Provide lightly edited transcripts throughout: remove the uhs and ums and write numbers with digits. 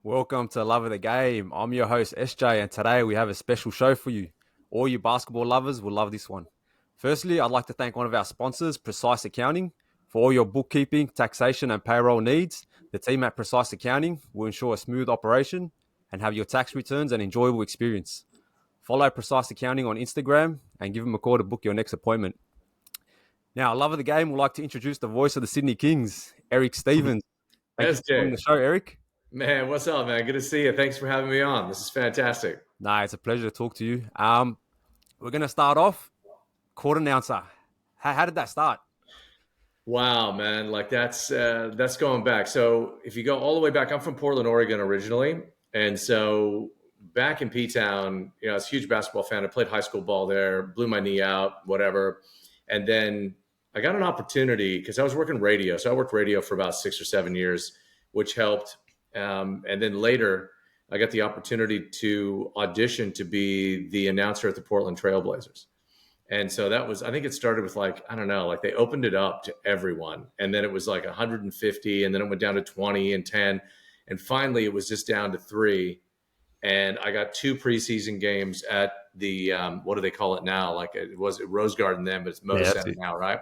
Welcome to Love of the Game. I'm your host, SJ, and today we have a special show for you. All you basketball lovers will love this one. Firstly, I'd like to thank one of our sponsors, Precise Accounting. For all your bookkeeping, taxation, and payroll needs, the team at Precise Accounting will ensure a smooth operation and have your tax returns an enjoyable experience. Follow Precise Accounting on Instagram and give them a call to book your next appointment. Now, Love of the Game would like to introduce the voice of the Sydney Kings, Eric Stevens. Thank you for joining SJ, the show, Eric. man, what's up, man? Good to see you. Thanks for having me on. This is fantastic. Nah, it's a pleasure to talk to you. We're going to start off court announcer. How did that start? Wow, man, like that's going back. So if you go all the way back, I'm from Portland, Oregon originally, and so back in P-town, I was a huge basketball fan. I played high school ball there, blew my knee out, whatever, and then I got an opportunity because I was working radio. So I worked radio for about 6 or 7 years, which helped. And then later, I got the opportunity to audition to be the announcer at the Portland Trail Blazers. And so that was, I think it started with like, I don't know, like they opened it up to everyone. And then it was like 150, and then it went down to 20 and 10. And finally, it was just down to three. And I got two preseason games at the, what do they call it now? Like it was at Rose Garden then, but it's Moda Yeah, Center now, right?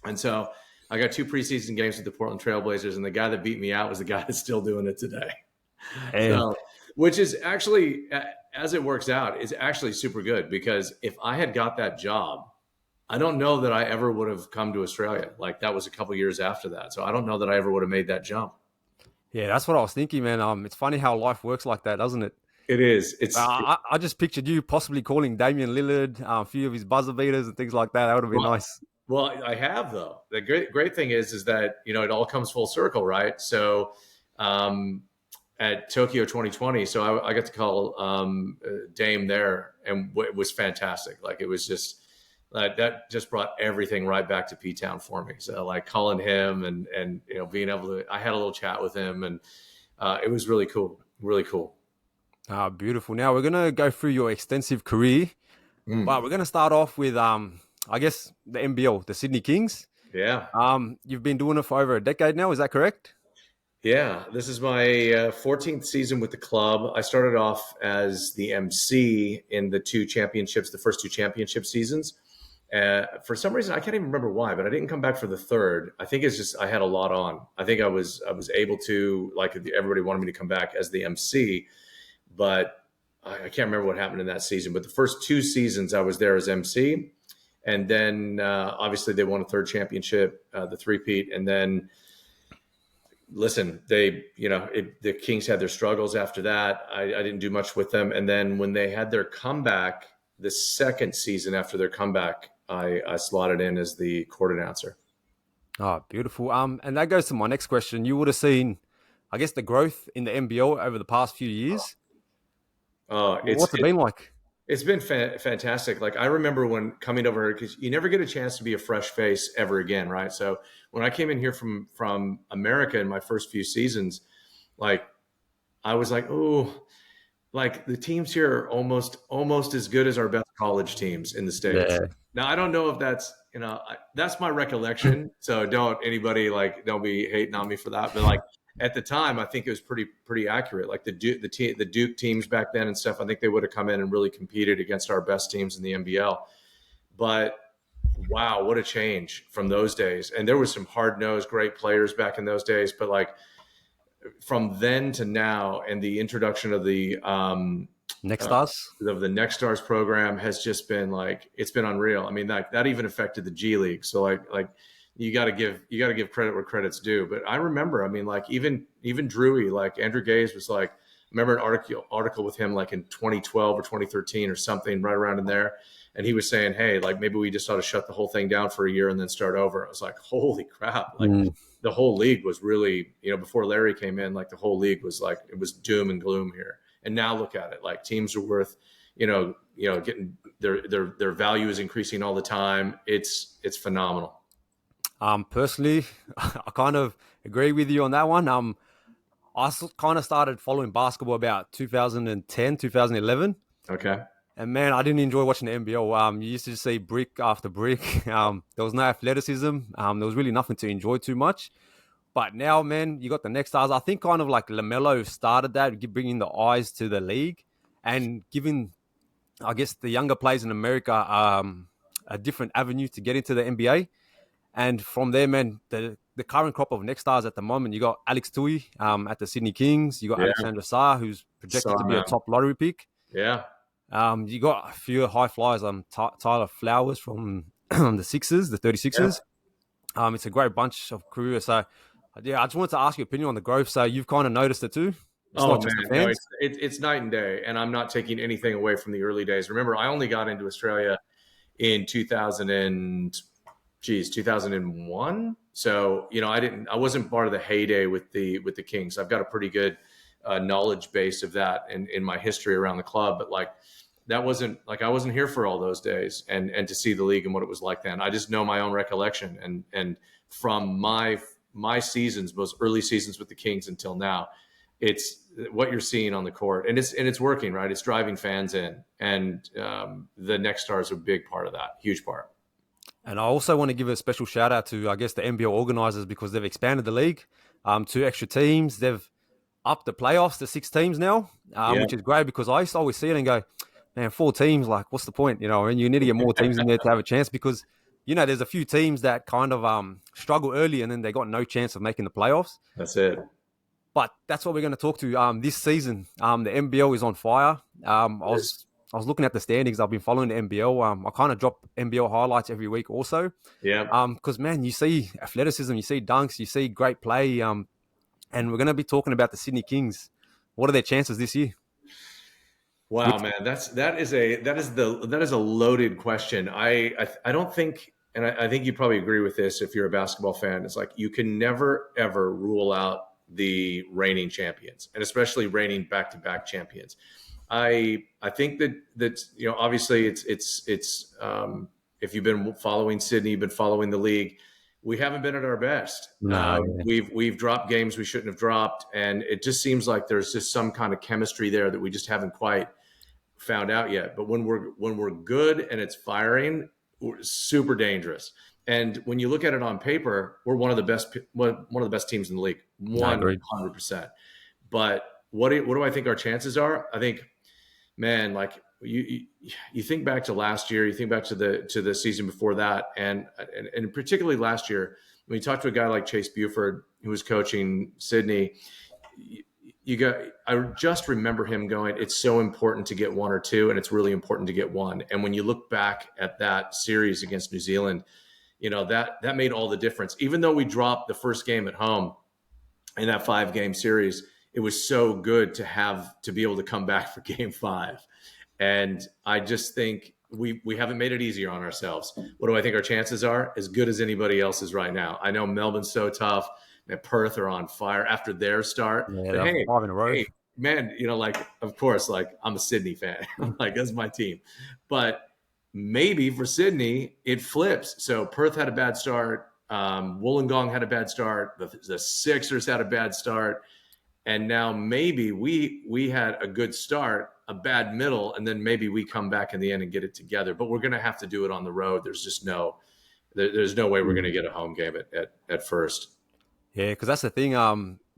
And so I got two preseason games with the Portland Trail Blazers, and the guy that beat me out was the guy that's still doing it today. and So, which is actually, as it works out, is actually super good because if I had got that job, I don't know that I ever would have come to Australia. Like that was a couple years after that. So I don't know that I ever would have made that jump. yeah, that's what I was thinking, man. It's funny how life works like that, doesn't it? It is. It's I just pictured you possibly calling Damian Lillard, a few of his buzzer beaters and things like that. That would have been well, nice. well, I have though. The great thing is that it all comes full circle, right? So at Tokyo 2020, so I got to call Dame there, and it was fantastic. Like it was just that just brought everything right back to P Town for me. So like calling him and being able to, I had a little chat with him, and it was really cool, really cool. Beautiful. Now we're gonna go through your extensive career, Mm, but we're gonna start off with I guess the NBL, the Sydney Kings. yeah. You've been doing it for over a decade now. Is that correct? Yeah, this is my 14th season with the club. I started off as the MC in the first two championship seasons. For some reason, I can't even remember why, but I didn't come back for the third. I think it's just I had a lot on. I think I was able to, like, everybody wanted me to come back as the MC, but I can't remember what happened in that season. But the first two seasons I was there as MC, and then obviously they won a third championship, the three-peat, and then listen, the Kings had their struggles after that. I didn't do much with them. And then when they had their comeback, the second season after their comeback, I slotted in as the court announcer. Oh, beautiful. And that goes to my next question. You would have seen, I guess, the growth in the NBL over the past few years. Uh, it's What's it been like? It's been fantastic. Like I remember when coming over here, because you never get a chance to be a fresh face ever again, right? So when I came in here from America in my first few seasons, like I was like, oh, like the teams here are almost as good as our best college teams in the states. Yeah. Now I don't know if that's that's my recollection. So don't be hating on me for that. But like at the time, I think it was pretty accurate. Like the Duke teams back then and stuff. I think they would have come in and really competed against our best teams in the NBL. But wow, what a change from those days. And there was some hard nosed great players back in those days. But like from then to now, and the introduction of Next uh, stars? the Next Stars program has just been like it's been unreal. I mean, that even affected the G League. So like you got to give credit where credit's due. But I remember, I mean, like even Drewy, like Andrew Gaze was like, I remember an article with him like in 2012 or 2013 or something right around in there. And he was saying, hey, like maybe we just ought to shut the whole thing down for a year and then start over. I was like, holy crap. Like the whole league was really, before Larry came in, like the whole league was like, it was doom and gloom here. And now look at it, like teams are worth, getting their value is increasing all the time. It's phenomenal. Personally, I kind of agree with you on that one. Kind of started following basketball about 2010, 2011. Okay. And man, I didn't enjoy watching the NBL. You used to just see brick after brick. There was no athleticism. There was really nothing to enjoy too much. But now, man, you got the next stars. I think kind of like LaMelo started that, bringing the eyes to the league and giving, I guess, the younger players in America a different avenue to get into the NBA. And from there, man, the current crop of next stars at the moment, you got Alex Tui at the Sydney Kings. You got Yeah. Alexander Sarr, who's projected to be a Man. top lottery pick. Yeah. You got a few high flyers. Tyler Flowers from the Sixers, the 36ers. Yeah. It's a great bunch of crew. So, yeah, I just wanted to ask your opinion on the growth. So you've kind of noticed it too. It's not just the No, fans. it's night and day, and I'm not taking anything away from the early days. Remember, I only got into Australia in 2001. So I wasn't part of the heyday with the Kings. I've got a pretty good knowledge base of that in my history around the club, but like that wasn't like I wasn't here for all those days and to see the league and what it was like then. I just know my own recollection and from my seasons, most early seasons with the Kings until now, it's what you're seeing on the court, and it's working, right? It's driving fans in, and the next star is a big part of that, huge part. And I also want to give a special shout out to, I guess, the NBL organizers because they've expanded the league, 2 extra teams. They've upped the playoffs to 6 teams now, which is great because I used to always see it and go, man, 4 teams, like, what's the point? And you need to get more teams in there to have a chance because, there's a few teams that kind of struggle early and then they got no chance of making the playoffs. That's it. But that's what we're going to talk to this season. The NBL is on fire. I was looking at the standings. I've been following the NBL. I kind of drop NBL highlights every week also. Yeah. Because, man, you see athleticism, you see dunks, you see great play. And we're going to be talking about the Sydney Kings. What are their chances this year? Wow, man, that is a loaded question. I don't think, and I think you probably agree with this if you're a basketball fan. It's like you can never ever rule out the reigning champions, and especially reigning back-to-back champions. I think that obviously it's if you've been following Sydney, you've been following the league, we haven't been at our best. No, we've dropped games we shouldn't have dropped, and it just seems like there's just some kind of chemistry there that we just haven't quite found out yet. But when we're good and it's firing, we're super dangerous. And when you look at it on paper, we're one of the best teams in the league, 100%. But what do I think our chances are? I think, man, like you think back to last year, you think back to the season before that, and particularly last year, when you talk to a guy like Chase Buford, who was coaching Sydney, I just remember him going, it's so important to get 1 or 2, and it's really important to get 1. And when you look back at that series against New Zealand, that made all the difference. Even though we dropped the first game at home in that 5-game series, it was so good to be able to come back for game 5. And I just think we haven't made it easier on ourselves. What do I think our chances are? As good as anybody else's right now. I know Melbourne's so tough. And Perth are on fire after their start. Yeah, but hey, 5 in a row. Hey, man, of course, like I'm a Sydney fan. Like that's my team. But maybe for Sydney, it flips. So Perth had a bad start. Wollongong had a bad start. The Sixers had a bad start. And now maybe we had a good start, a bad middle, and then maybe we come back in the end and get it together. But we're going to have to do it on the road. There's just there's no way we're going to get a home game at first. Yeah, because that's the thing.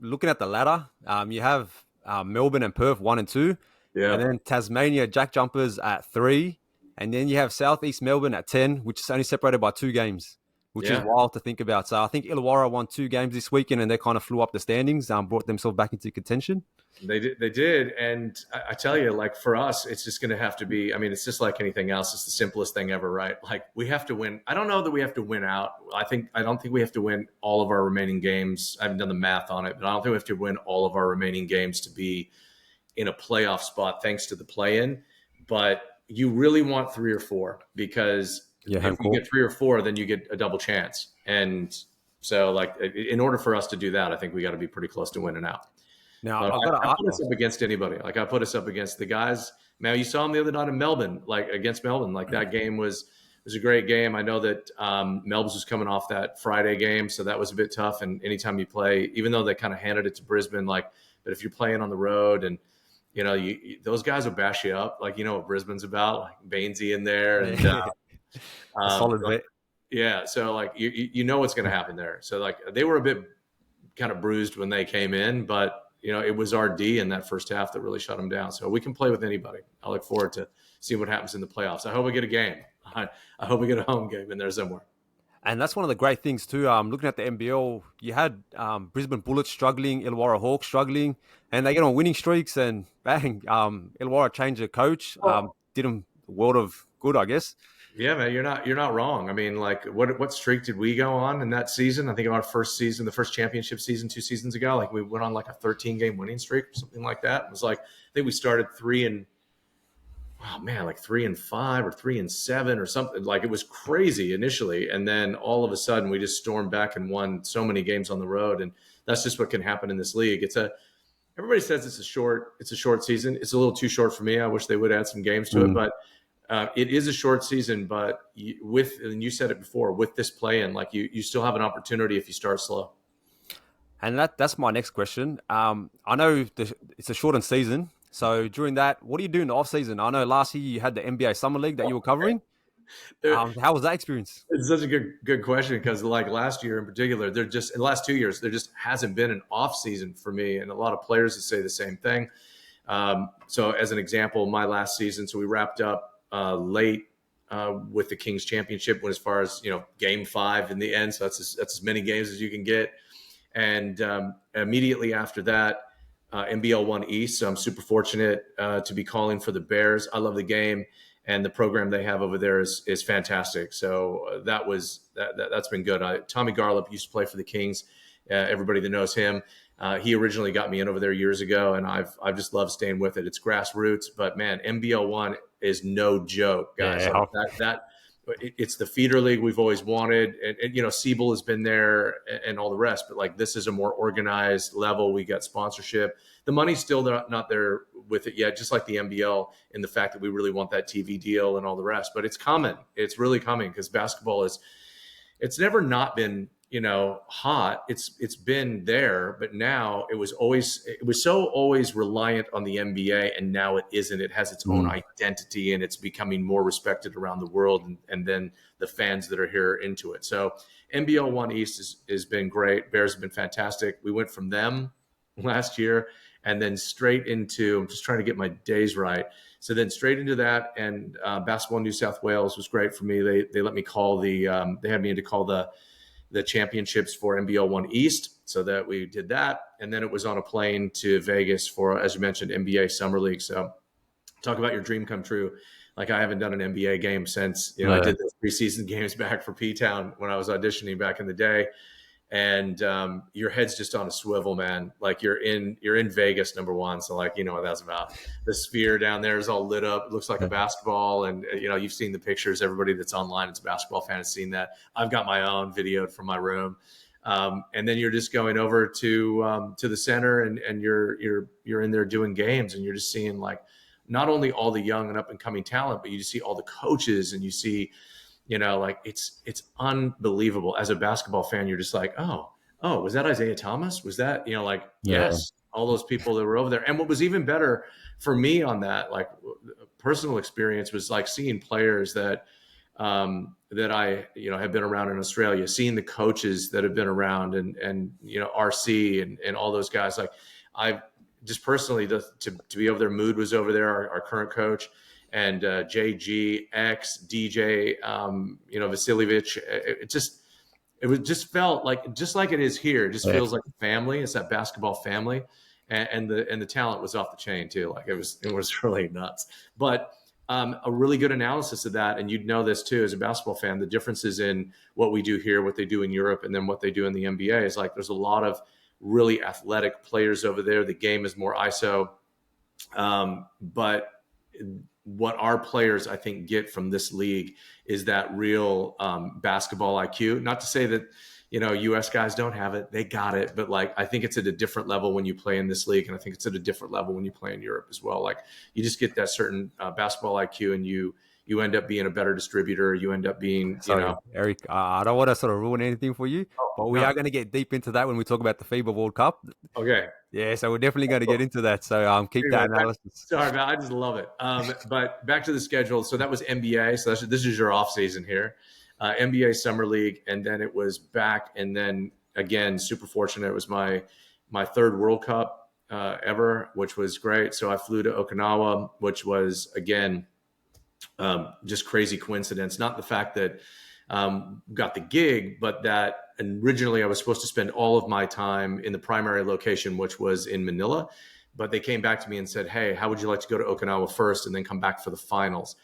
Looking at the ladder, you have Melbourne and Perth 1 and 2, and then Tasmania Jack Jumpers at 3, and then you have Southeast Melbourne at 10, which is only separated by 2 games, which is wild to think about. So I think Illawarra won 2 games this weekend, and they kind of flew up the standings, brought themselves back into contention. They did, and I tell you, like for us, it's just going to have to be. I mean, it's just like anything else. It's the simplest thing ever, right? Like we have to win. I don't know that we have to win out. I don't think we have to win all of our remaining games. I haven't done the math on it, but I don't think we have to win all of our remaining games to be in a playoff spot, thanks to the play-in. But you really want 3 or 4 because if you get 3 or 4, then you get a double chance. And so, like, in order for us to do that, I think we got to be pretty close to winning out. Now, I put us up against anybody. Like I put us up against the guys. Now you saw them the other night in Melbourne, like against Melbourne. Like that game was a great game. I know that Melbourne was coming off that Friday game, so that was a bit tough. And anytime you play, even though they kind of handed it to Brisbane, like, but if you're playing on the road and those guys will bash you up. Like what Brisbane's about, like Bainesy in there and solid bit. Yeah, so like you know what's going to happen there. So like they were a bit kind of bruised when they came in, but it was our D in that first half that really shut them down. So we can play with anybody. I look forward to seeing what happens in the playoffs. I hope we get a game. I hope we get a home game in there somewhere. And that's one of the great things too. Looking at the NBL, you had Brisbane Bullets struggling, Illawarra Hawks struggling, and they get on winning streaks. And bang, Illawarra changed their coach, did them a world of good, I guess. Yeah, man, you're not wrong. I mean, like, what streak did we go on in that season? I think our first season, the first championship season 2 seasons ago, like we went on like a 13-game winning streak or something like that. It was like, I think we started 3-5 or 3-7 or something. Like, it was crazy initially, and then all of a sudden we just stormed back and won so many games on the road. And that's just what can happen in this league. Everybody says it's a short season. It's a little too short for me. I wish they would add some games to it, but it is a short season. But and you said it before, with this play-in, like you still have an opportunity if you start slow. And that's my next question. I know it's a shortened season. So during that, what do you do in the off season? I know last year you had the NBA Summer League that you were covering. How was that experience? It's such a good question, because like last year in particular, in the last 2 years, there just hasn't been an off season for me. And a lot of players that say the same thing. So as an example, my last season, so we wrapped up late with the Kings championship, as far as, game 5 in the end. So that's as many games as you can get. And immediately after that, NBL 1 East. So I'm super fortunate to be calling for the Bears. I love the game, and the program they have over there is fantastic. So that's been good. Tommy Garlip used to play for the Kings. Everybody that knows him, he originally got me in over there years ago, and I've just loved staying with it. It's grassroots, but man, NBL 1 is no joke, guys. Yeah. Like it's the feeder league we've always wanted, and Siebel has been there and all the rest, but like, this is a more organized level. We got sponsorship. The money's still not there with it yet, just like the NBL, in the fact that we really want that TV deal and all the rest, but it's coming. It's really coming, because basketball it's never not been, hot. It's been there, but now it was so always reliant on the NBA, and now it isn't. It has its own identity, and it's becoming more respected around the world, and then the fans that are here into it. So NBL 1 East has been great. Bears have been fantastic. We went from them last year and then straight into, I'm just trying to get my days right. So then straight into that, and Basketball New South Wales was great for me. They let me call they had me in to call the championships for NBL 1 East. So that we did that. And then it was on a plane to Vegas for, as you mentioned, NBA Summer League. So talk about your dream come true. Like, I haven't done an NBA game since, I did those preseason games back for P-Town when I was auditioning back in the day. And your head's just on a swivel, man. Like, you're in Vegas, number one. So like, what that's about. The sphere down there is all lit up. It looks like a basketball. And, you've seen the pictures. Everybody that's online, it's a basketball fan, has seen that. I've got my own videoed from my room. And then you're just going over to the center, and you're in there doing games, and you're just seeing, like, not only all the young and up and coming talent, but you just see all the coaches, and you see, like, it's unbelievable. As a basketball fan, you're just like, oh, was that Isaiah Thomas? Was that, yes, all those people that were over there. And what was even better for me on that, like, personal experience, was like seeing players that I, have been around in Australia, seeing the coaches that have been around, and RC and all those guys. Like, I just personally, to be over there, Mood was over there, our current coach, and JG, X, DJ, Vasiljevic. It just felt like, just like it is here. It just feels like a family. It's that basketball family, and the talent was off the chain too. Like, it was really nuts. But a really good analysis of that, and you'd know this too as a basketball fan, the differences in what we do here, what they do in Europe, and then what they do in the NBA is, like, there's a lot of really athletic players over there. The game is more ISO, but what our players, I think, get from this league is that real basketball IQ. Not to say that, U.S. guys don't have it. They got it. But, like, I think it's at a different level when you play in this league. And I think it's at a different level when you play in Europe as well. Like, you just get that certain basketball IQ, and you end up being a better distributor. You end up being, Eric, I don't want to sort of ruin anything for you, but we are going to get deep into that when we talk about the FIBA World Cup. Okay. Yeah, so we're definitely going to get into that. So keep that analysis. Sorry, man, I just love it. But back to the schedule. So that was NBA. So this is your off season here. NBA Summer League, and then it was back, and then again, super fortunate. It was my third World Cup ever, which was great. So I flew to Okinawa, which was, again, just crazy coincidence. Not the fact that got the gig, but that originally I was supposed to spend all of my time in the primary location, which was in Manila. But they came back to me and said, hey, how would you like to go to Okinawa first and then come back for the finals?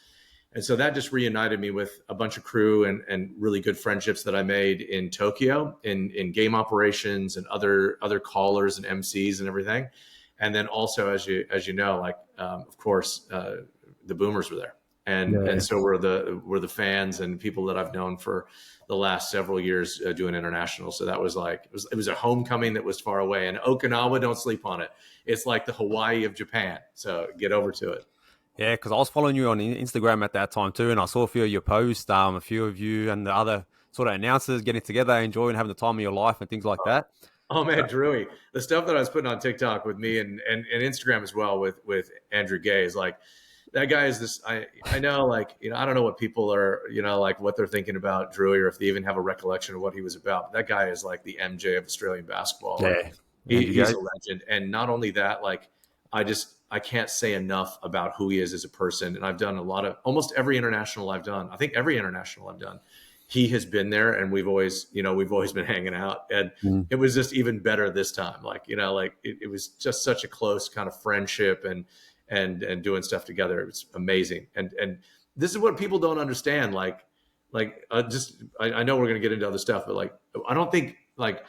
And so that just reunited me with a bunch of crew and really good friendships that I made in Tokyo in game operations and other callers and MCs and everything. And then also, as you know, like, of course, the Boomers were there. And so we're the fans and people that I've known for the last several years doing international. So that was like, it was a homecoming that was far away. And Okinawa, don't sleep on it. It's like the Hawaii of Japan. So get over to it. Yeah, because I was following you on Instagram at that time too, and I saw a few of your posts, a few of you and the other sort of announcers getting together, enjoying having the time of your life and things like that. Oh man, Drewy, the stuff that I was putting on TikTok with me and Instagram as well with Andrew Gay is like, that guy is this. I know, like, I don't know what people are, like what they're thinking about Drewy, or if they even have a recollection of what he was about. But that guy is like the MJ of Australian basketball. Yeah, like, he's a legend. And not only that, like, I can't say enough about who he is as a person. And I've done almost every international I've done. I think every international I've done, he has been there, and we've always been hanging out. And it was just even better this time. Like, it was just such a close kind of friendship and doing stuff together. It was amazing. And this is what people don't understand. I know we're going to get into other stuff, but like, I don't think, like,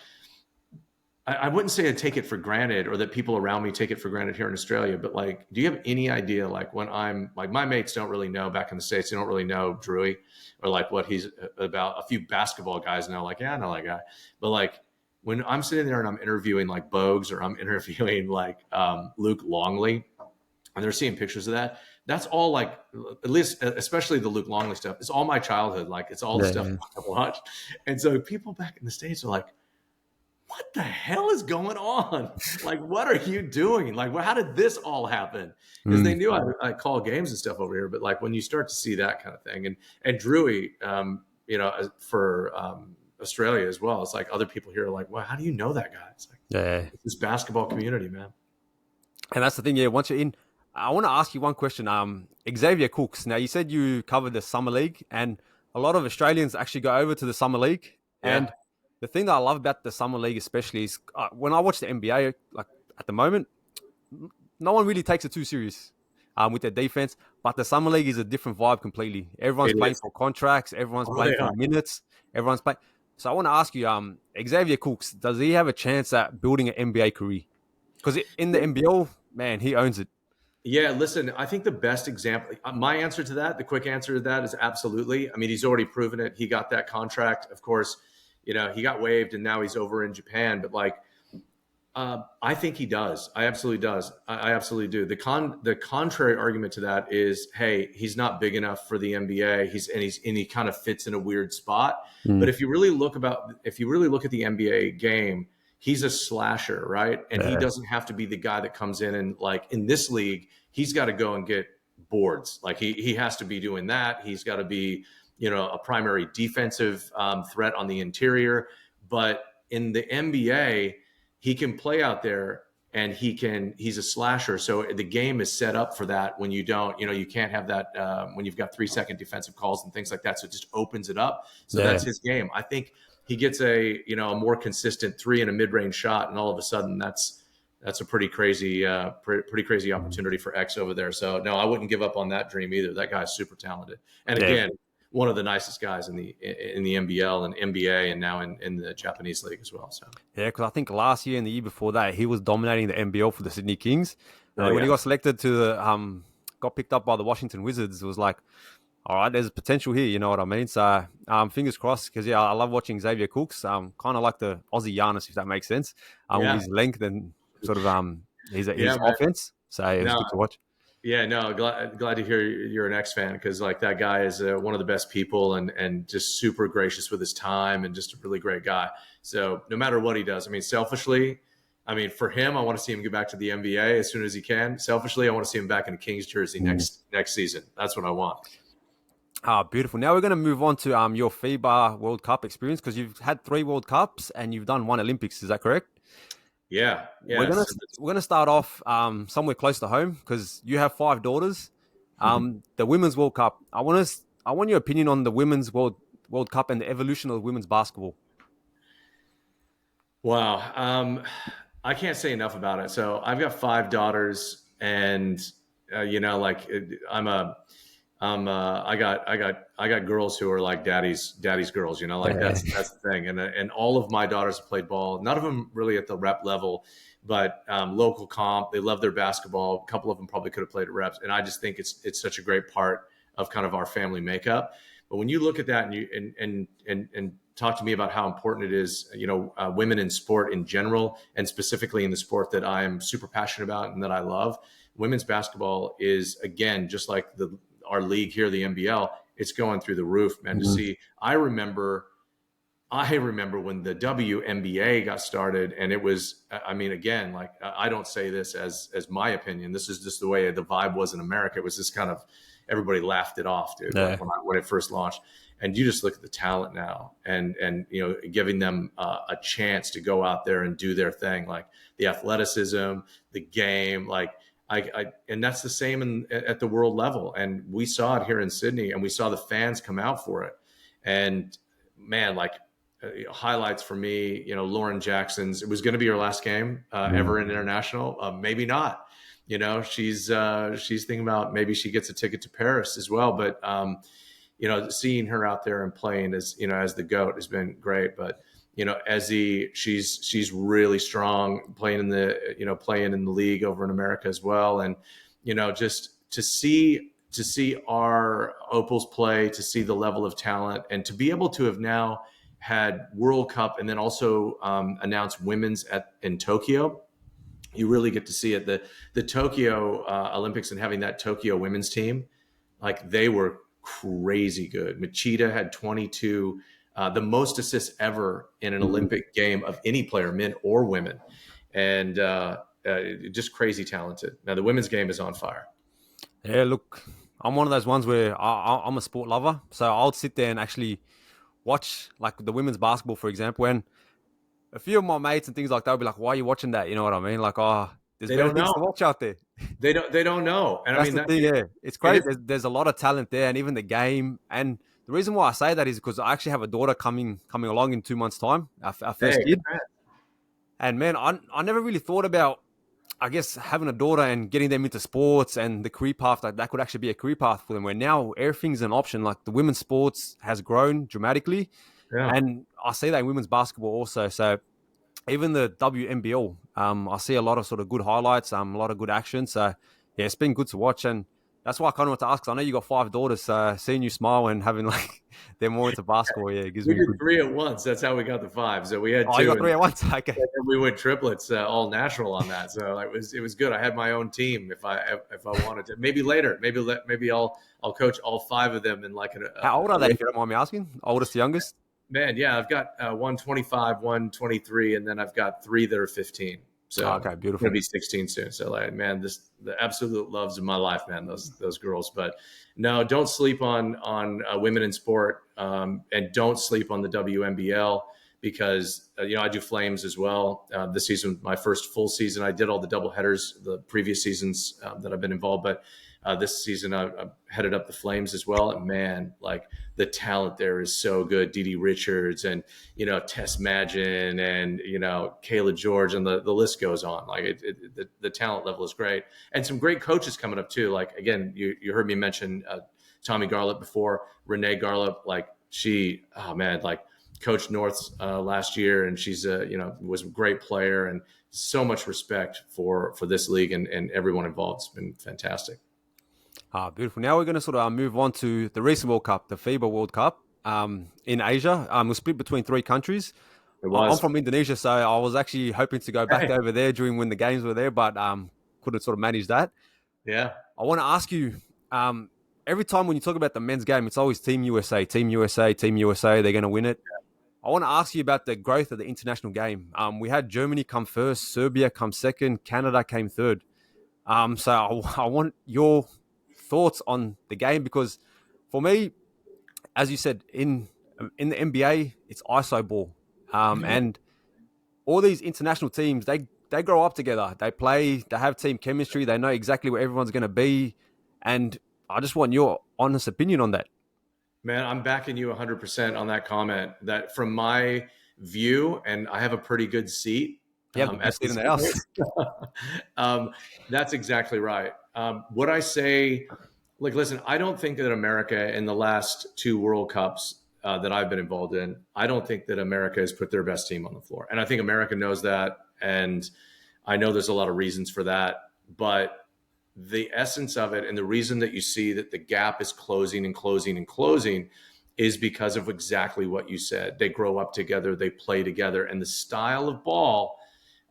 I wouldn't say I take it for granted, or that people around me take it for granted here in Australia, but like, do you have any idea, like, when I'm like, my mates don't really know back in the States, they don't really know Drewy or like what he's about. A few basketball guys know, like, yeah, I know that guy. But like, when I'm sitting there and I'm interviewing like Bogues, or I'm interviewing like Luke Longley, and they're seeing pictures of that, that's all like, at least, especially the Luke Longley stuff, it's all my childhood. Like, it's all the stuff I've watched. And so people back in the States are like, what the hell is going on? Like, what are you doing? Like, how did this all happen? Because they knew I call games and stuff over here, but like, when you start to see that kind of thing, and Drewy, for Australia as well, it's like other people here are like, well, how do you know that guy? It's like, it's this basketball community, man. And that's the thing. Yeah, once you're in, I want to ask you one question. Xavier Cooks. Now, you said you covered the summer league, and a lot of Australians actually go over to the summer league, and the thing that I love about the summer league, especially, is when I watch the NBA, like at the moment, no one really takes it too serious with their defense. But the summer league is a different vibe completely. Everyone's playing for contracts. Everyone's playing for minutes. Everyone's playing. So I want to ask you, Xavier Cooks, does he have a chance at building an NBA career? Because in the NBL, man, he owns it. Yeah, listen, I think the best example, my answer to that, the quick answer to that is absolutely. I mean, he's already proven it. He got that contract, of course. He got waived and now he's over in Japan. But like, I think he does. I absolutely does. I absolutely do. The contrary argument to that is, hey, he's not big enough for the NBA. He kind of fits in a weird spot. But if you really look at the NBA game, he's a slasher, right? And he doesn't have to be the guy that comes in and, like, in this league, he's got to go and get boards. Like, he has to be doing that. He's got to be, a primary defensive threat on the interior. But in the NBA, he can play out there, and he's a slasher. So the game is set up for that. When you don't, you can't have that when you've got 3-second defensive calls and things like that. So it just opens it up. So that's his game. I think he gets a more consistent 3 and a mid-range shot, and all of a sudden that's a pretty crazy opportunity for X over there. So no, I wouldn't give up on that dream either. That guy's super talented. And again, one of the nicest guys in the NBL and NBA, and now in the Japanese league as well. So because I think last year and the year before that, he was dominating the NBL for the Sydney Kings. When he got selected to got picked up by the Washington Wizards, it was like, all right, there's potential here. You know what I mean? So fingers crossed, because I love watching Xavier Cooks. Kind of like the Aussie Giannis, if that makes sense. With his length and sort of his offense. So it was good to watch. Yeah, no, glad to hear you're an X fan, because like, that guy is one of the best people and just super gracious with his time and just a really great guy. So no matter what he does, I mean, selfishly, for him, I want to see him get back to the NBA as soon as he can. Selfishly, I want to see him back in a Kings jersey next season. That's what I want. Beautiful. Now we're going to move on to your FIBA World Cup experience because you've had 3 World Cups and you've done 1 Olympics. Is that correct? Yeah, We're yeah. gonna So we're gonna start off somewhere close to home because you have 5 daughters. The Women's World Cup. I want your opinion on the Women's World Cup and the evolution of women's basketball. wow. I can't say enough about it. So I've got 5 daughters, and like I got girls who are like daddy's girls. Like Yeah. that's the thing. And all of my daughters have played ball. None of them really at the rep level, but local comp. They love their basketball. A couple of them probably could have played at reps. And I just think it's such a great part of kind of our family makeup. But when you look at that and you and talk to me about how important it is, women in sport in general, and specifically in the sport that I am super passionate about and that I love, women's basketball is, again, just like our league here, the NBL, it's going through the roof, man. To see, I remember when the WNBA got started, and it was, I mean, again, like I don't say this as my opinion. This is just the way the vibe was in America. It was just kind of everybody laughed it off, dude. Yeah. Like when it first launched, and you just look at the talent now, and giving them a chance to go out there and do their thing, like the athleticism, the game, like. And that's the same at the world level. And we saw it here in Sydney, and we saw the fans come out for it. And man, like highlights for me, Lauren Jackson's, it was going to be her last game ever in international. Maybe not, she's thinking about maybe she gets a ticket to Paris as well. But, seeing her out there and playing as the GOAT has been great. But, Ezzy, she's really strong, playing in the league over in America as well. And, just to see our Opals play, to see the level of talent, and to be able to have now had World Cup and then also announced women's in Tokyo. You really get to see it. The Tokyo Olympics, and having that Tokyo women's team, like they were crazy good. Machida had 22, the most assists ever in an Olympic game of any player, men or women, and just crazy talented. Now the women's game is on fire. Yeah, look, I'm one of those ones where I'm a sport lover, so I'll sit there and actually watch like the women's basketball, for example. And a few of my mates and things like that will be like, "Why are you watching that?" You know what I mean? Like, oh, there's They better don't things know. to watch out there. They don't know. And I That's mean, the thing. Yeah, it's it great. is. There's a lot of talent there, and even the game. And the reason why I say that is because I actually have a daughter coming along in 2 months' time, our first Hey, kid. And man, I never really thought about, I guess, having a daughter and getting them into sports and the career path that could actually be a career path for them. Where now everything's an option. Like the women's sports has grown dramatically, yeah. and I see that in women's basketball also. So even the WNBL, I see a lot of sort of good highlights, a lot of good action. So yeah, it's been good to watch, and that's why I kind of want to ask. 'Cause I know you got 5 daughters, so seeing you smile and having like they're more into basketball, yeah, it gives We me did good. 3 at once. That's how we got the 5. So we had Oh, you 2, got and 3 at once. Okay. then we went triplets, all national on that. So it was good. I had my own team if I wanted to. Maybe later. Maybe I'll coach all 5 of them in like How old are they, if you don't mind me asking? Oldest to youngest? man. Yeah, I've got 125, 123, and then I've got 3 that are 15. So Oh, okay, I'm gonna beautiful. be 16 soon. So like, man, the absolute loves of my life, man. Those girls. But no, don't sleep on women in sport, and don't sleep on the WNBL, because I do Flames as well. This season, my first full season, I did all the double headers the previous seasons that I've been involved, but this season I headed up the Flames as well. And man, like the talent there is so good. Dee Richards and Tess Magin and Kayla George, and the list goes on. Like the talent level is great, and some great coaches coming up too. Like again, you heard me mention Tommy Garlip before, Renee Garlip. Like oh man, like coached North's last year, and she's was a great player, and so much respect for this league and everyone involved. It's been fantastic. Beautiful. Now we're going to sort of move on to the recent World Cup, the FIBA World Cup in Asia. We're split between 3 countries. It I'm was. from Indonesia, so I was actually hoping to go back Hey. over there during when the games were there, but couldn't sort of manage that. Yeah. I want to ask you, every time when you talk about the men's game, it's always Team USA, Team USA, Team USA. They're going to win it. I want to ask you about the growth of the international game. We had Germany come first, Serbia come second, Canada came third. So I want your thoughts on the game, because for me, as you said, in the NBA, it's ISO ball, and all these international teams, they grow up together. They play. They have team chemistry. They know exactly where everyone's going to be, and I just want your honest opinion on that. Man, I'm backing you 100% on that comment. That from my view, and I have a pretty good seat Yeah, the at best seat in this the house. that's exactly right. What I say, like, listen, I don't think that America in the last two World Cups that I've been involved in, I don't think that America has put their best team on the floor. And I think America knows that. And I know there's a lot of reasons for that. But the essence of it and the reason that you see that the gap is closing and closing and closing is because of exactly what you said. They grow up together, they play together, and the style of ball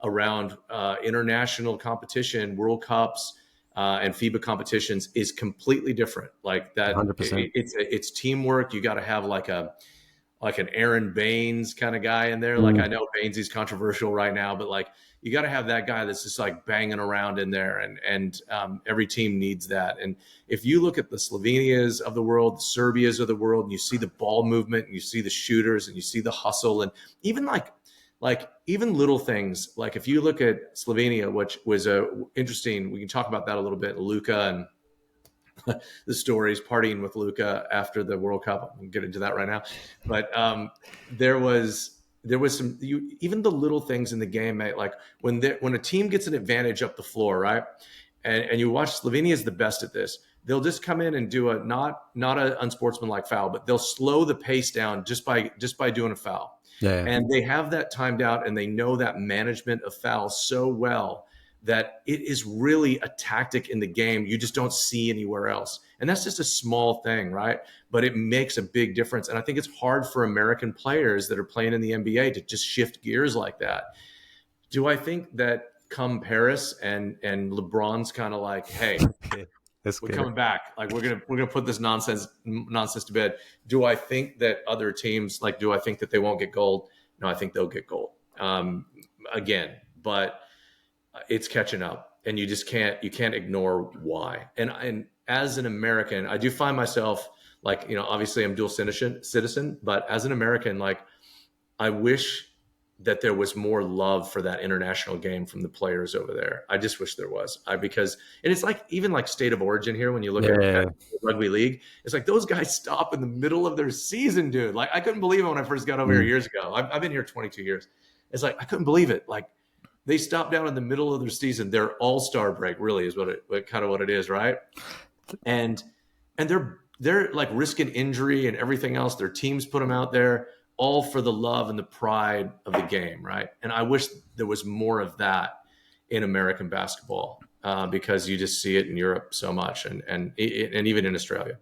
around international competition, World Cups, and FIBA competitions is completely different. Like that, 100%. it's teamwork. You got to have like an Aaron Baines kind of guy in there. Like I know Baines is controversial right now, but like you got to have that guy that's just like banging around in there, and every team needs that. And if you look at the Slovenias of the world, the Serbias of the world, and you see the ball movement, and you see the shooters, and you see the hustle, and even like even little things, like if you look at Slovenia, which was interesting, we can talk about that a little bit. Luka and the stories partying with Luka after the World Cup. We'll get into that right now. But there was some even the little things in the game, mate, like when a team gets an advantage up the floor, right? And you watch, Slovenia is the best at this. They'll just come in and do a not an unsportsmanlike foul, but they'll slow the pace down just by doing a foul. Yeah. And they have that timed out, and they know that management of fouls so well that it is really a tactic in the game you just don't see anywhere else. And that's just a small thing, right? But it makes a big difference. And I think it's hard for American players that are playing in the NBA to just shift gears like that. Do I think that come Paris and LeBron's kind of like, hey, we're coming back. Like we're gonna put this nonsense to bed. Do I think that other teams, like, do I think that they won't get gold? No, I think they'll get gold again. But it's catching up, and you can't ignore why. And as an American, I do find myself like, obviously I'm dual citizen, but as an American, like I wish that there was more love for that international game from the players over there. I just wish there was. Because it's like even like state of origin here, when you look at rugby league, it's like those guys stop in the middle of their season, dude. Like I couldn't believe it when I first got over here years ago. I've been here 22 years. It's like I couldn't believe it. Like they stop down in the middle of their season. Their all-star break really is what it is, right? And they're like risking injury and everything else. Their teams put them out there, all for the love and the pride of the game, right? And I wish there was more of that in American basketball because you just see it in Europe so much, and even in Australia.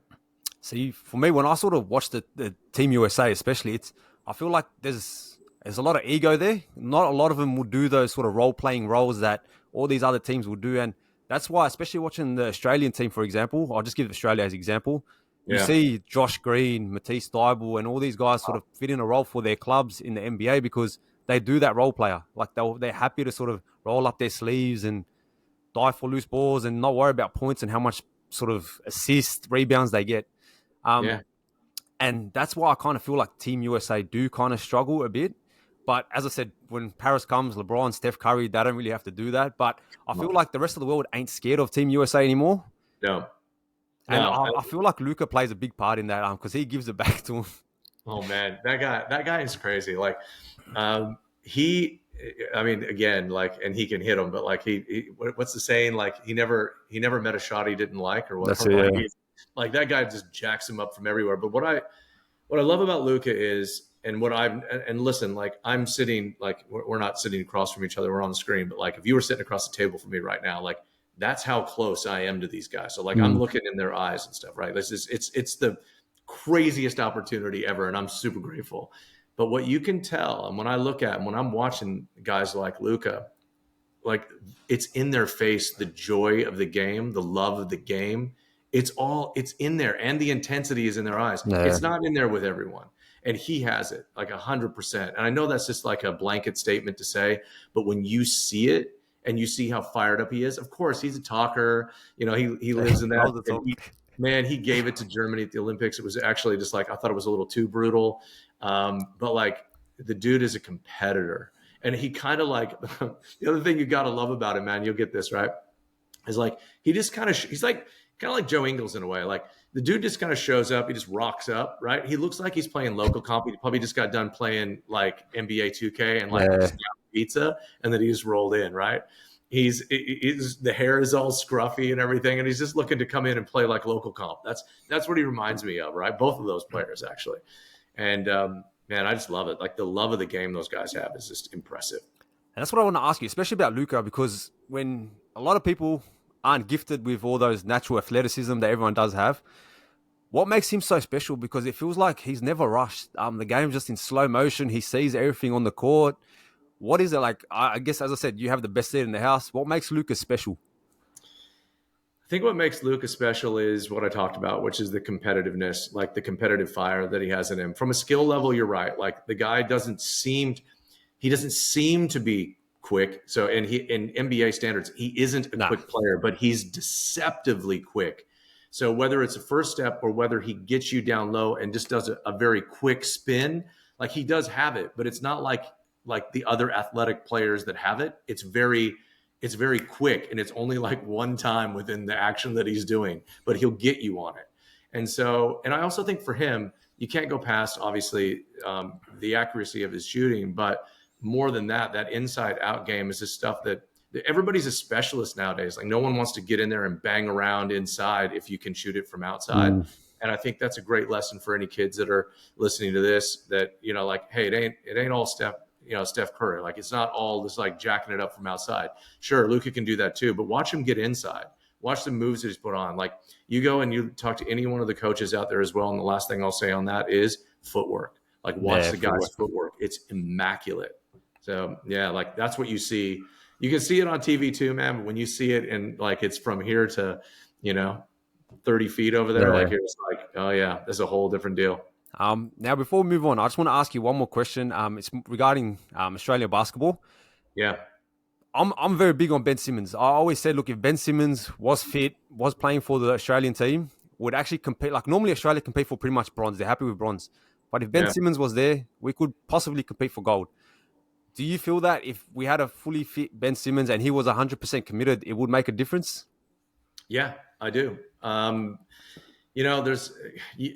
See, for me, when I sort of watch the Team USA, especially, I feel like there's a lot of ego there. Not a lot of them will do those sort of role-playing roles that all these other teams will do, and that's why, especially watching the Australian team, for example, I'll just give Australia as an example. You see Josh Green, Matisse Thybulle, and all these guys sort of fit in a role for their clubs in the NBA because they do that role player. Like they're happy to sort of roll up their sleeves and die for loose balls and not worry about points and how much sort of assist, rebounds they get. And that's why I kind of feel like Team USA do kind of struggle a bit. But as I said, when Paris comes, LeBron, Steph Curry, they don't really have to do that. But I feel like the rest of the world ain't scared of Team USA anymore. No. And I feel like Luka plays a big part in that because he gives it back to him. Oh man, that guy is crazy. Like, again, like, and he can hit them, but like what's the saying? Like he never met a shot he didn't like, or whatever. That's it, like that guy just jacks him up from everywhere. But what I love about Luka is, and listen, like I'm sitting, like we're not sitting across from each other, we're on the screen, but like if you were sitting across the table from me right now, like that's how close I am to these guys. So like I'm looking in their eyes and stuff, right? It's the craziest opportunity ever, and I'm super grateful. But what you can tell, and when I look at, and when I'm watching guys like Luka, like it's in their face, the joy of the game, the love of the game. It's in there, and the intensity is in their eyes. Yeah. It's not in there with everyone. And he has it like 100%. And I know that's just like a blanket statement to say, but when you see it and you see how fired up he is, of course he's a talker, he lives in that. Man, he gave it to Germany at the Olympics. It was actually just like, I thought it was a little too brutal. But like the dude is a competitor. And he kind of like, the other thing you got to love about him, man, you'll get this, right? Is like, he just kind of, he's like, kind of like Joe Ingles in a way. Like the dude just kind of shows up. He just rocks up, right? He looks like he's playing local comp. He probably just got done playing like NBA 2K and like just got pizza. And then he just rolled in, right? He's the hair is all scruffy and everything, and he's just looking to come in and play like local comp. That's what he reminds me of, right? Both of those players actually, and man, I just love it. Like the love of the game those guys have is just impressive. And that's what I want to ask you, especially about Luka, because when a lot of people aren't gifted with all those natural athleticism that everyone does have, what makes him so special? Because it feels like he's never rushed. The game's just in slow motion. He sees everything on the court. What is it like? I guess, as I said, you have the best seat in the house. What makes Luka special? I think what makes Luka special is what I talked about, which is the competitiveness, like the competitive fire that he has in him. From a skill level, you're right. Like the guy doesn't seem to be quick. So, and he in NBA standards, he isn't a quick player, but he's deceptively quick. So whether it's a first step or whether he gets you down low and just does a very quick spin, like he does have it, but it's not like the other athletic players that have it. It's very quick, and it's only like one time within the action that he's doing, but he'll get you on it. And so, and I also think for him, you can't go past obviously the accuracy of his shooting, but more than that, that inside out game is this stuff that everybody's a specialist nowadays. Like no one wants to get in there and bang around inside if you can shoot it from outside. And I think that's a great lesson for any kids that are listening to this, that, you know, like, hey, it ain't all Steph Curry. Like it's not all just like jacking it up from outside. Sure, Luka can do that too, but watch him get inside. Watch the moves that he's put on. Like you go and you talk to any one of the coaches out there as well. And the last thing I'll say on that is footwork. Like watch the guy's footwork. It's immaculate. So yeah, like that's what you see. You can see it on TV too, man. But when you see it and like it's from here to, 30 feet over there, like it's like, oh yeah, there's a whole different deal. Now, before we move on, I just want to ask you one more question. It's regarding Australian basketball. Yeah. I'm very big on Ben Simmons. I always said, look, if Ben Simmons was fit, was playing for the Australian team, would actually compete. Like normally Australia compete for pretty much bronze. They're happy with bronze. But if Ben Simmons was there, we could possibly compete for gold. Do you feel that if we had a fully fit Ben Simmons and he was 100% committed, it would make a difference? Yeah, I do.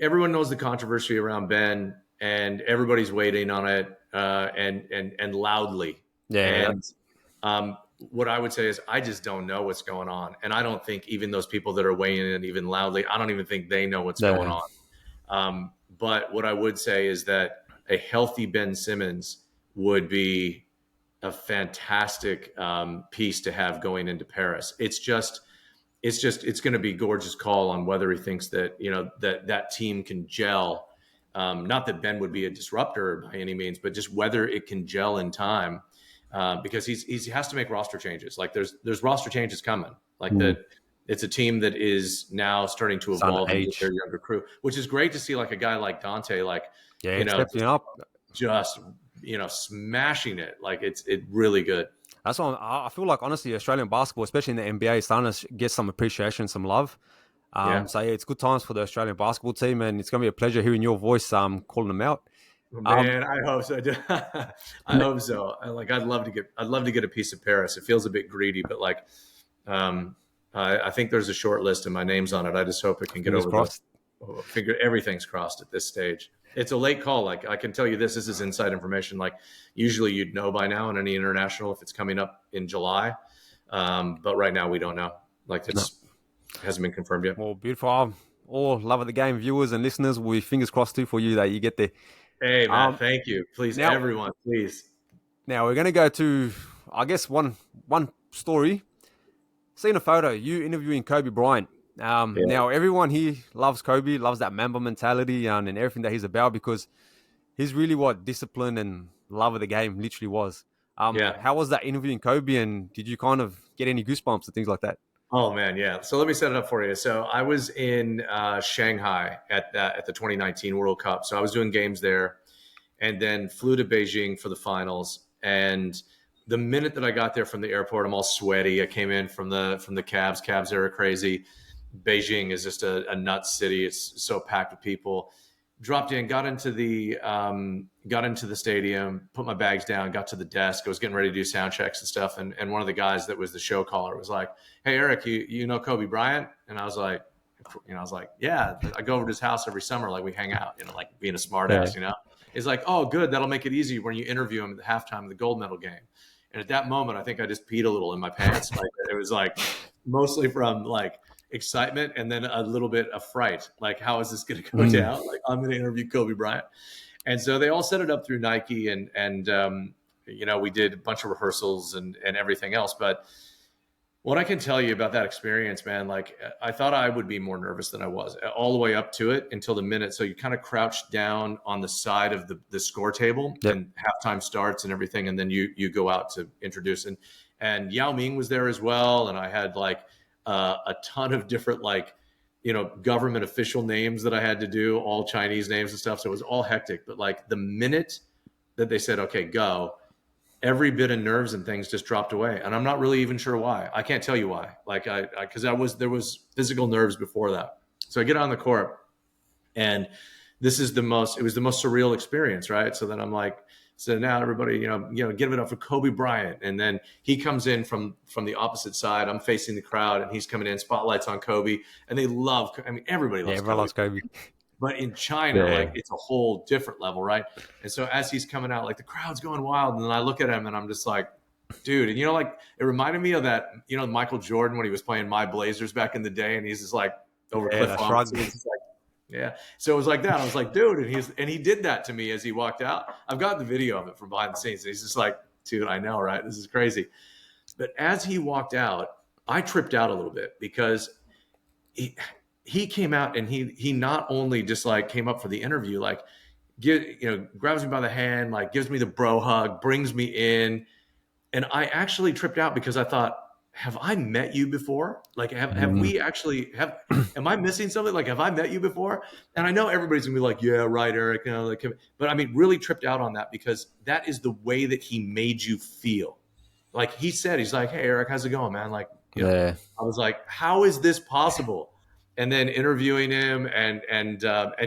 Everyone knows the controversy around Ben, and everybody's waiting on it, and loudly. Yeah. And what I would say is, I just don't know what's going on, and I don't think even those people that are weighing in even loudly, I don't even think they know what's going on. But what I would say is that a healthy Ben Simmons would be a fantastic piece to have going into Paris. It's going to be Gorge's call on whether he thinks that, that team can gel. Not that Ben would be a disruptor by any means, but just whether it can gel in time, because he has to make roster changes. Like there's roster changes coming. Like that, it's a team that is now starting to evolve into their younger crew, which is great to see. Like a guy like Dante, like stepping up, just smashing it. Like it's really good. That's why I feel like, honestly, Australian basketball, especially in the NBA, is starting to get some appreciation, some love. So it's good times for the Australian basketball team, and it's going to be a pleasure hearing your voice calling them out. Man, I hope so. I hope so. I'd love to get a piece of Paris. It feels a bit greedy, but I think there's a short list and my name's on it. I just hope it can get over. Everything's crossed at this stage. It's a late call. Like I can tell you this is inside information. Like usually you'd know by now in any international if it's coming up in July. But right now we don't know. Like it hasn't been confirmed yet. Well, beautiful. All love of the game viewers and listeners, we fingers crossed too for you that you get there. Hey man, thank you. Please, now, everyone, please. Now we're going to go to, I guess, one story. Seen a photo, you interviewing Kobe Bryant. Now, everyone here loves Kobe, loves that Mamba mentality and everything that he's about, because he's really what discipline and love of the game literally was. How was that interviewing Kobe, and did you kind of get any goosebumps and things like that? Oh, man, yeah. So let me set it up for you. So I was in Shanghai at the 2019 World Cup. So I was doing games there and then flew to Beijing for the finals. And the minute that I got there from the airport, I'm all sweaty. I came in from the cabs. Cabs are crazy. Beijing is just a nuts city. It's so packed with people. Dropped in, got into the stadium, put my bags down, got to the desk. I was getting ready to do sound checks and stuff. And one of the guys that was the show caller was like, "Hey, Eric, you know Kobe Bryant?" And I was like, "Yeah, I go over to his house every summer. Like we hang out, like being a smart ass, He's like, "Oh, good. That'll make it easy when you interview him at the halftime of the gold medal game." And at that moment, I think I just peed a little in my pants. Like it was like mostly from like excitement and then a little bit of fright. Like, how is this going to go down? Like, I'm going to interview Kobe Bryant. And so they all set it up through Nike and we did a bunch of rehearsals and everything else. But what I can tell you about that experience, man, like I thought I would be more nervous than I was all the way up to it until the minute. So you kind of crouch down on the side of the score table and halftime starts and everything. And then you go out to introduce and Yao Ming was there as well. And I had like a ton of different government official names that I had to do, all Chinese names and stuff. So it was all hectic. But like the minute that they said, "Okay, go," every bit of nerves and things just dropped away. And I'm not really even sure why. I can't tell you why. Like there was physical nerves before that. So I get on the court and it was the most surreal experience. Right. So then I'm like, so now everybody, give it up for Kobe Bryant. And then he comes in from the opposite side. I'm facing the crowd and he's coming in, spotlights on Kobe, and they love, everybody loves Kobe. But in China, like it's a whole different level, right? And so as he's coming out, like the crowd's going wild, and then I look at him and I'm just like, dude, and it reminded me of that, Michael Jordan when he was playing My Blazers back in the day, and he's just like over Cliff Thomas. Yeah. So it was like that. I was like, dude, and he did that to me as he walked out. I've got the video of it from behind the scenes. And he's just like, dude, I know, right? This is crazy. But as he walked out, I tripped out a little bit because he came out and he not only just like came up for the interview, like grabs me by the hand, like gives me the bro hug, brings me in. And I actually tripped out because I thought, have I met you before? Like, have we actually am I missing something? Like, have I met you before? And I know everybody's gonna be like, yeah, right, Eric. But I mean, really tripped out on that because that is the way that he made you feel. Like he said, he's like, "Hey, Eric, how's it going, man?" Like, I was like, how is this possible? And then interviewing him and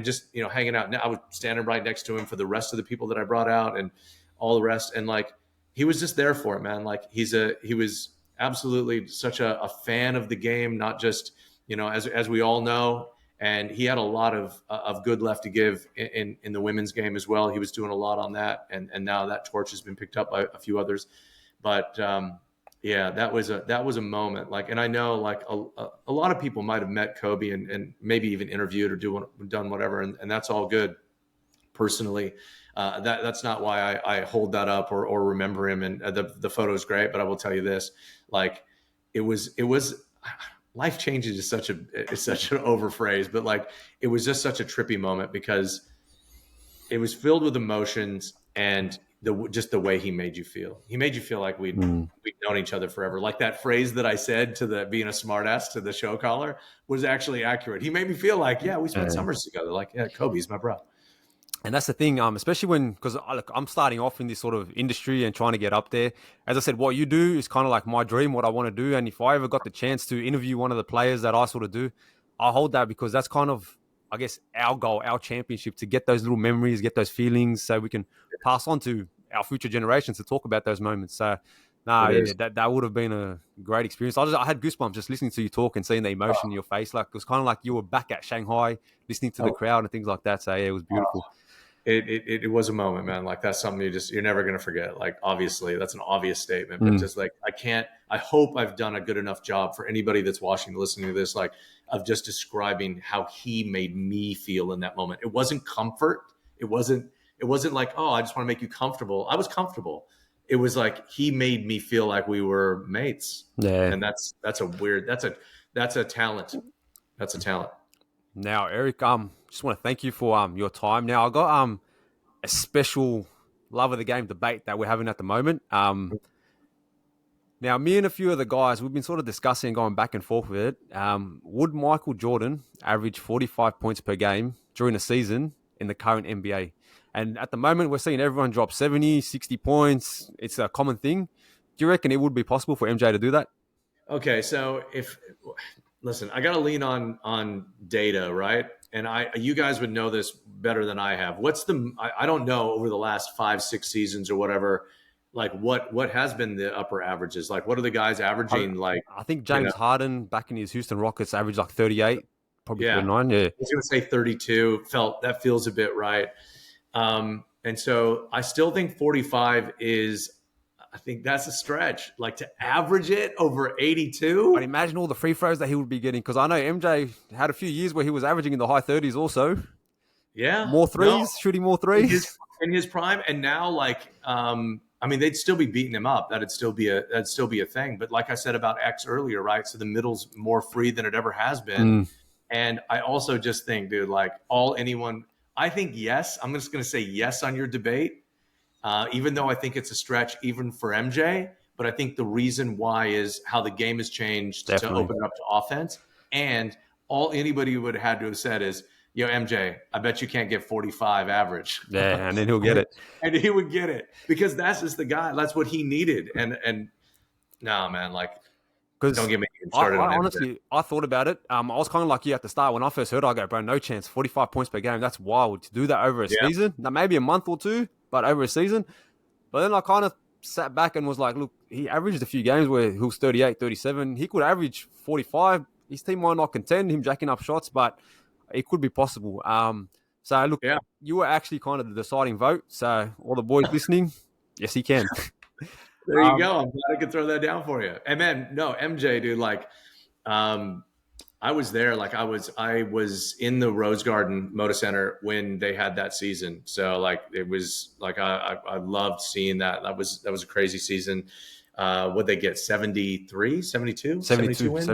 just, hanging out. Now I was standing right next to him for the rest of the people that I brought out and all the rest. And like, he was just there for it, man. Like he was absolutely such a fan of the game, not just, as we all know. And he had a lot of good left to give in the women's game as well. He was doing a lot on that. And now that torch has been picked up by a few others. But yeah, that was a moment. Like, and I know like a lot of people might've met Kobe and maybe even interviewed or done whatever. And that's all good. Personally, that's not why I hold that up or remember him. And the photo is great, but I will tell you this, like it was life changing is such an overphrase, but like, it was just such a trippy moment because it was filled with emotions and just the way he made you feel. He made you feel like we'd known each other forever. Like that phrase that I said to being a smartass to the show caller was actually accurate. He made me feel like, yeah, we spent summers together. Like, yeah, Kobe's my bro. And that's the thing, especially because I'm starting off in this sort of industry and trying to get up there. As I said, what you do is kind of like my dream, what I want to do. And if I ever got the chance to interview one of the players that I sort of do, I hold that because that's kind of, I guess, our goal, our championship, to get those little memories, get those feelings so we can pass on to our future generations to talk about those moments. So, that would have been a great experience. I had goosebumps just listening to you talk and seeing the emotion in your face. Like, it was kind of like you were back at Shanghai listening to the crowd and things like that. So, yeah, it was beautiful. It was a moment, man. Like that's something you're never going to forget. Like, obviously that's an obvious statement, but just like, I hope I've done a good enough job for anybody that's watching, listening to this, like of just describing how he made me feel in that moment. It wasn't comfort. It wasn't like, oh, I just want to make you comfortable. I was comfortable. It was like, he made me feel like we were mates. Yeah. And that's a talent. That's a talent. Now, Eric, just want to thank you for your time. Now, I got a special love of the game debate that we're having at the moment. Now, me and a few of the guys, we've been sort of discussing, going back and forth with it. Would Michael Jordan average 45 points per game during the season in the current NBA? And at the moment, we're seeing everyone drop 70, 60 points. It's a common thing. Do you reckon it would be possible for MJ to do that? Okay, so listen, I got to lean on data, right? And you guys would know this better than I have. I don't know over the last 5-6 seasons or whatever, like what has been the upper averages? Like what are the guys averaging? Like, I think you know, James Harden back in his Houston Rockets averaged like 38, probably yeah, 39. Yeah. I was going to say 32. That feels a bit right. And so I still think 45 is. I think that's a stretch. Like to average it over 82. But imagine all the free throws that he would be getting, because I know MJ had a few years where he was averaging in the high 30s also. Yeah, More no, threes, shooting more threes. in his prime, and now like, I mean, they'd still be beating him up. That'd still be a thing. But like I said about X earlier, right? So the middle's more free than it ever has been. And I also just think, dude, like I think yes. I'm just going to say yes on your debate, even though I think it's a stretch even for MJ. But I think the reason why is how the game has changed to open it up to offense. And all anybody would have had to have said is, yo, MJ, I bet you can't get 45 average. Yeah, and then he'll get it. And he would get it because that's just the guy. That's what he needed. And no, man, like, don't get me started on honestly, I thought about it. I was kind of like you at the start. When I first heard it, I go, bro, no chance. 45 points per game. That's wild. To do that over a season. Now, maybe a month or two, but over a season. But then I kind of sat back and was like, look, he averaged a few games where he was 38, 37. He could average 45. His team might not contend him jacking up shots, but it could be possible. So, look, you were actually kind of the deciding vote. So, all the boys listening, yes, he can. There you go. I'm glad I could throw that down for you. And then, no, MJ, dude, like, I was there. Like, I was in the Rose Garden Moda Center when they had that season. So, like, it was like I loved seeing that. That was a crazy season. What'd they get? 73, 72? 72 wins?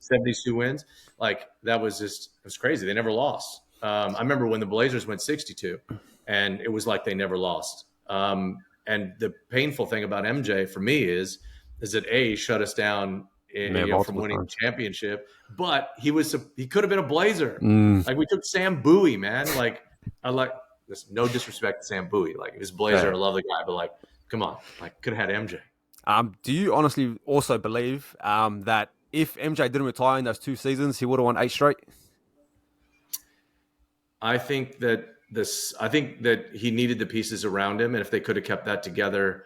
72 wins. Like, it was crazy. They never lost. I remember when the Blazers went 62, and it was like they never lost. And the painful thing about MJ for me is that he shut us down from winning the championship, but he could have been a Blazer. Like, we took Sam Bowie, man. Like, this, no disrespect to Sam Bowie. Like, he was a Blazer. I love the guy, but like, come on, like, could have had MJ. Do you honestly also believe that if MJ didn't retire in those 2 seasons, he would have won 8 straight? I think that he needed the pieces around him, and if they could have kept that together,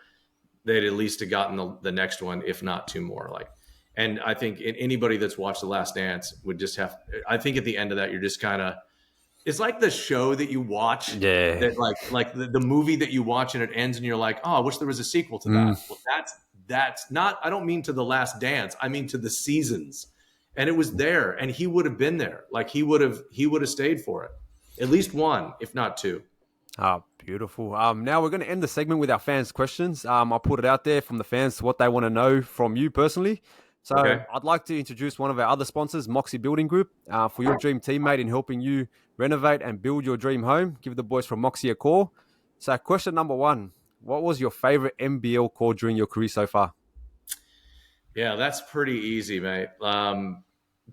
they'd at least have gotten the next one, if not 2 more. Like, and I think anybody that's watched The Last Dance would just have. I think at the end of that, you're just kind of. It's like the show that you watch, that like the movie that you watch and it ends, and you're like, oh, I wish there was a sequel to that. Well, that's not. I don't mean to The Last Dance. I mean to the seasons, and it was there, and he would have been there. Like, he would have stayed for it. At least 1, if not 2. Oh, beautiful. Now we're going to end the segment with our fans' questions. I'll put it out there from the fans what they want to know from you personally. So I'd like to introduce one of our other sponsors, Moxie Building Group, for your dream teammate in helping you renovate and build your dream home. Give the boys from Moxie a call. So question number 1, what was your favorite NBL call during your career so far? Yeah, that's pretty easy, mate.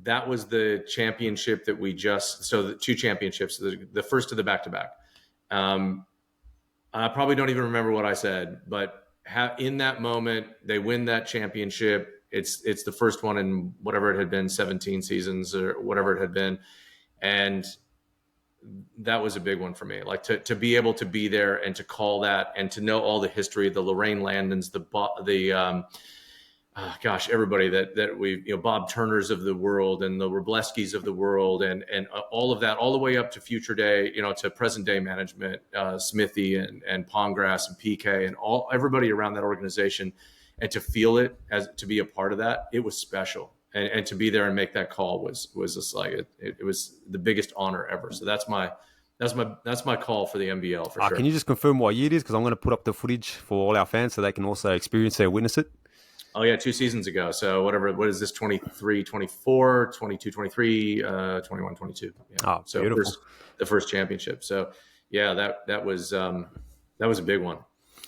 That was the championship that the 2 championships, the first of the back-to-back. I probably don't even remember what I said, but in that moment, they win that championship. It's the first one in whatever it had been, 17 seasons or whatever it had been. And that was a big one for me. Like, to be able to be there and to call that and to know all the history, the Lorraine Landons, everybody that we, Bob Turners of the world and the Robleskis of the world and all of that, all the way up to future day, to present day management, Smithy and Pongrass and PK and everybody around that organization, and to feel it as to be a part of that, it was special. And to be there and make that call was just like it was the biggest honor ever. So that's my call for the NBL for sure. Can you just confirm what year it is? Because I'm going to put up the footage for all our fans so they can also experience it and witness it. Oh, yeah, 2 seasons ago. So what is this, 23, 24, 22, 23, 21, 22. Yeah. Oh, so beautiful. The first championship. So, yeah, that was a big one.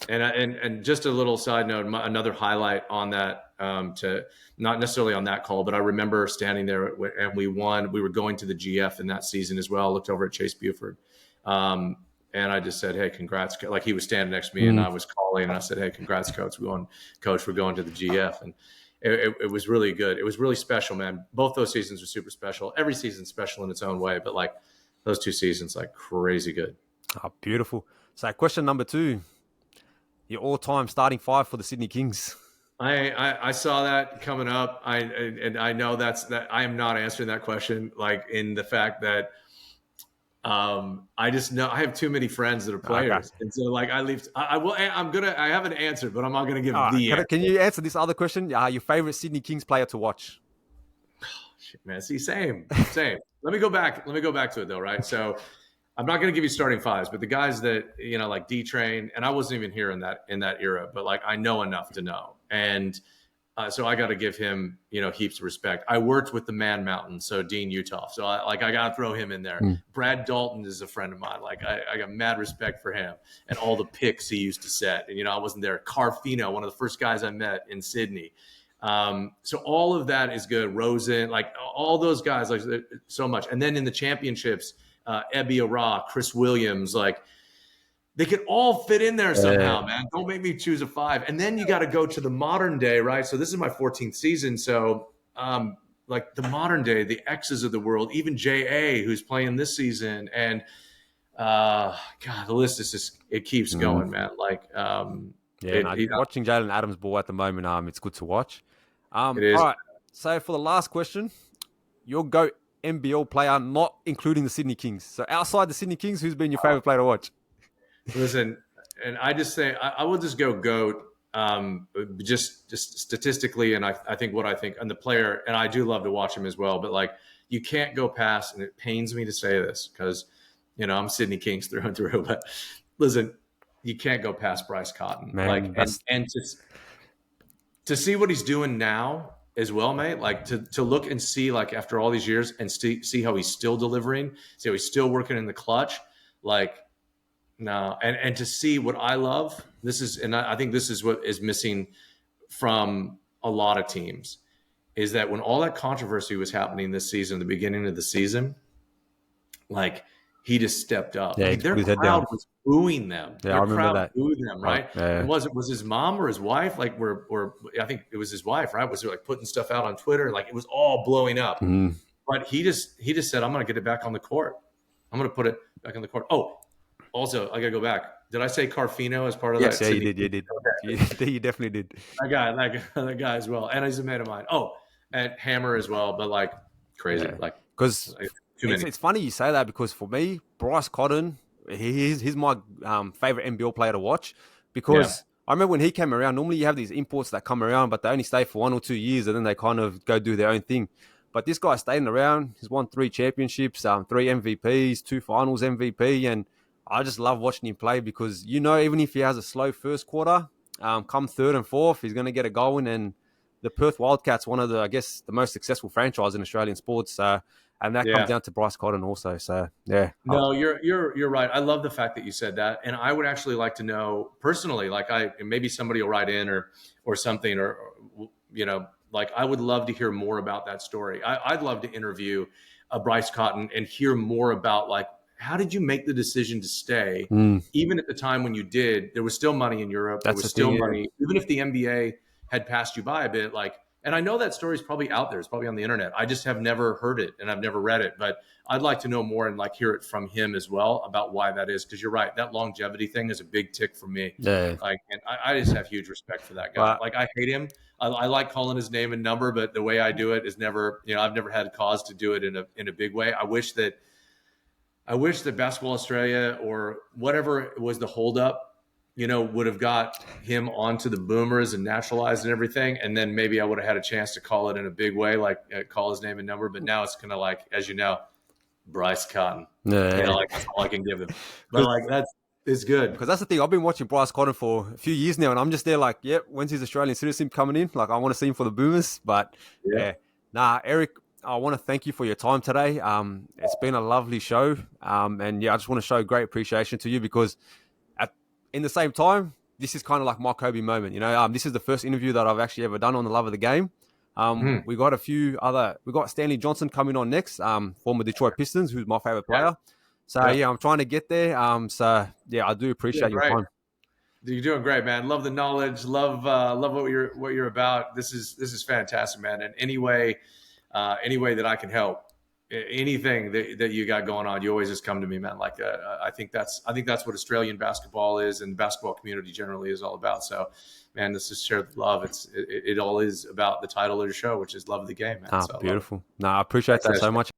And just a little side note, another highlight on that, to not necessarily on that call, but I remember standing there and we won. We were going to the GF in that season as well. I looked over at Chase Buford. And I just said, hey, congrats. Like, he was standing next to me and I was calling and I said, hey, congrats, coach. We're going to the GF. it was really good. It was really special, man. Both those seasons were super special. Every season's special in its own way, but like those 2 seasons, like crazy good. Oh, beautiful. So question number 2, your all-time starting 5 for the Sydney Kings. I saw that coming up. I know that I am not answering that question, like in the fact that I just know I have too many friends that are players, Okay. and so like I have an answer, but I'm not gonna give the answer. Can you answer this other question? Your favorite Sydney Kings player to watch? Shit, man, see, same. Let me go back to it though, right? So I'm not going to give you starting 5s, but the guys that, like D-Train, and I wasn't even here in that era, but like I know enough to know. And so I got to give him, heaps of respect. I worked with the Man Mountain, so Dean Utah. So I got to throw him in there. Brad Dalton is a friend of mine. Like I got mad respect for him and all the picks he used to set. And, I wasn't there. Carfino, one of the first guys I met in Sydney. So all of that is good. Rosen, like all those guys, like so much. And then in the championships, Ebby Ara, Chris Williams, like they could all fit in there somehow, man. Don't make me choose a 5. And then you got to go to the modern day, right? So this is my 14th season. So like the modern day, the X's of the world, even J.A. who's playing this season. And God, the list is just, it keeps going, man. Like, watching Jalen Adams ball at the moment, it's good to watch. It is. All right. So for the last question, your GOAT NBL player, not including the Sydney Kings. So outside the Sydney Kings, who's been your favorite player to watch? Listen, and I just say I will just go GOAT, just statistically, and I think what I think and the player, and I do love to watch him as well. But like, you can't go past, and it pains me to say this because I'm Sydney Kings through and through. But listen, you can't go past Bryce Cotton. Man, like, and to see what he's doing now as well, mate. Like to look and see, like after all these years, and see how he's still delivering, see how he's still working in the clutch, like. No, and to see what I love, I think this is what is missing from a lot of teams, is that when all that controversy was happening this season, the beginning of the season, like he just stepped up. Yeah, their crowd was booing them. Yeah, I remember that. Booed them, right? Yeah. And was his mom or his wife? Like, I think it was his wife, right? Was like putting stuff out on Twitter, like it was all blowing up. Mm. But he just said, "I'm going to get it back on the court. I'm going to put it back on the court." Oh. Also, I gotta go back. Did I say Carfino as part of that? Yeah, you did. Okay. You definitely did. That guy as well, and he's a mate of mine. Oh, and Hammer as well, but like crazy, like because it's funny you say that because for me, Bryce Cotton, he's my favorite NBL player to watch because I remember when he came around. Normally, you have these imports that come around, but they only stay for 1 or 2 years, and then they kind of go do their own thing. But this guy staying around. He's won 3 championships, 3 MVPs, 2 finals MVP, and I just love watching him play because, even if he has a slow first quarter, come 3rd and 4th, he's going to get a goal in. And the Perth Wildcats, one of the most successful franchise in Australian sports. And that comes down to Bryce Cotton also. So, yeah. No, you're right. I love the fact that you said that. And I would actually like to know personally, like maybe somebody will write in or something, or, like I would love to hear more about that story. I'd love to interview Bryce Cotton and hear more about like, how did you make the decision to stay? Even at the time when you did, there was still money in Europe. There was still money. Even if the NBA had passed you by a bit, like, and I know that story is probably out there. It's probably on the internet. I just have never heard it and I've never read it, but I'd like to know more and like hear it from him as well about why that is. Cause you're right. That longevity thing is a big tick for me. Yeah. Like, and I just have huge respect for that guy. Like I hate him. I like calling his name and number, but the way I do it is never, I've never had a cause to do it in a big way. I wish that Basketball Australia or whatever was the holdup, would have got him onto the Boomers and naturalized and everything. And then maybe I would have had a chance to call it in a big way, like call his name and number. But now it's kind of like, as you know, Bryce Cotton. Yeah. Like that's all I can give him. But like it's good. Because that's the thing. I've been watching Bryce Cotton for a few years now, and I'm just there like, when's his Australian citizen coming in? Like, I want to see him for the Boomers. But Eric, I want to thank you for your time today. It's been a lovely show. And I just want to show great appreciation to you because in the same time, this is kind of like my Kobe moment. This is the first interview that I've actually ever done on the Love of the Game. We got we got Stanley Johnson coming on next, former Detroit Pistons, who's my favorite player. So I'm trying to get there. I do appreciate your time. You're doing great, man. Love the knowledge. Love what you're about. This is fantastic, man. And any way that I can help, anything that you got going on, you always just come to me, man. Like I think that's what Australian basketball is, and the basketball community generally is all about. So, man, this is shared love. It all is about the title of your show, which is love of the game, man. Ah, So I love it. beautiful. No, I appreciate that Thanks, so Ashley. much.